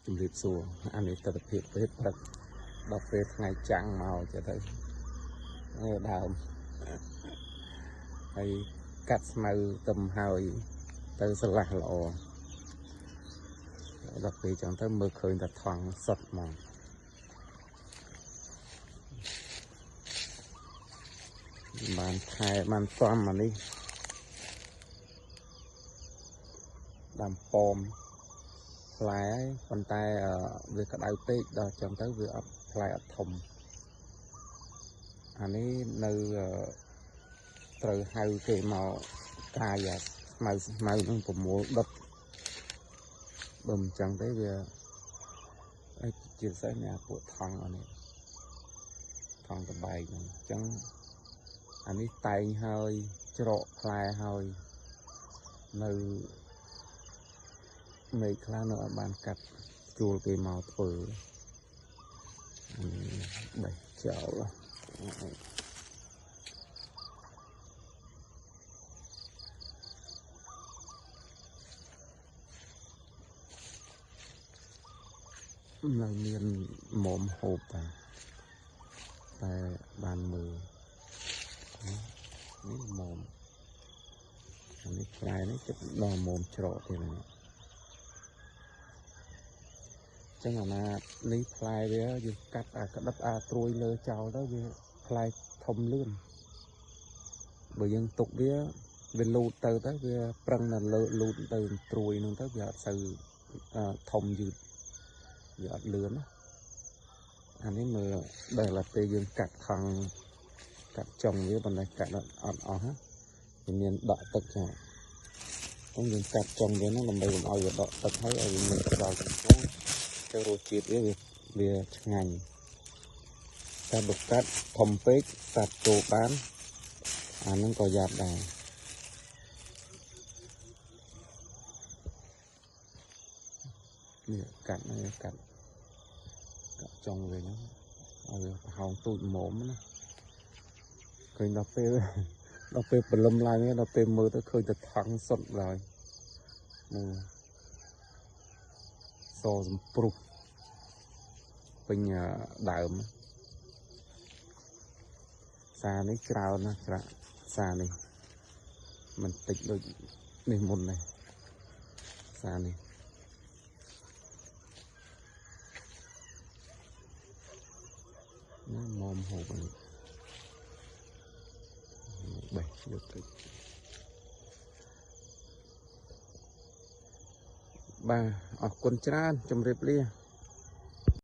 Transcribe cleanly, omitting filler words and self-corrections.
ជំរាបសួរអានេះទស្សនភាពពេលព្រឹកដល់ពេលថ្ងៃចាំងមកចេះទៅដើមហើយកាត់ស្មៅទឹមហើយទៅស្រឡះល្អដល់ពេលចឹងទៅមើលឃើញតែថងសុតមកបានខែបានសំអានេះដាំប៉មផ្លែប៉ុន្តែវាក្តៅពេកដល់ចឹងទៅវាអត់ផ្លែអត់ធំអានេះនៅត្រូវហៅគេមកកាយស្មៅនឹងប្រមូលដុតបើមិនចឹងទេវាជាពិសេសអ្នកពួកថងអានេះថងតបែកហ្នឹងចឹងអានេះតែងហើយច្រកផ្លែហើយនៅមេឃខ្លះនៅអត់បានកាត់ជួលគេមកធ្វើបេះចោលនៅមានមុំហូបតែបានមើលនេះមុំអានេះផ្លែនេះចិត្តដល់មុំច្រកទៀតហ្នឹងចឹងអាណានេះផ្លែវាយើងកាត់ក្តិបត្រួយលើចោលទៅវាផ្លែធំលឿនបើយើងទុកវាលូតទៅវាប្រឹងនៅលើលូតទៅត្រួយហ្នឹងទៅវាអត់សូវធំយឺតវាអត់លឿនណាអានេះមើលដល់ពេលយើងកាត់ខំកាត់ចុងវាប៉ុន្តែកាត់អត់អស់វាមានដក់ទឹកចាហ្នឹងយើងកាត់ចុងវាហ្នឹងដើម្បីកុំឲ្យវាដក់ទឹកហើយឲ្យវាមានខ្យល់ចូលទៅរសជាតិវាឆ្ងាញ់តែបើកាត់ធំពេកកាត់ចូលបានអាហ្នឹងក៏យ៉ាប់ដែរនេះកាត់ចុងវាហ្នឹងឲ្យវាប្រហោងទូចមុំណាឃើញដល់ពេលព្រលឹមឡើងដល់ពេលមើលទៅឃើញតែថងសុតឡើយសសំព្រុះពេញដើមសានេះច្រើនណាស់សានេះមិនតិចដូចនេះមុននេះសានេះមុំហូបនេះបេះយកទៅបាទអរគុណច្រើនជម្រាបលា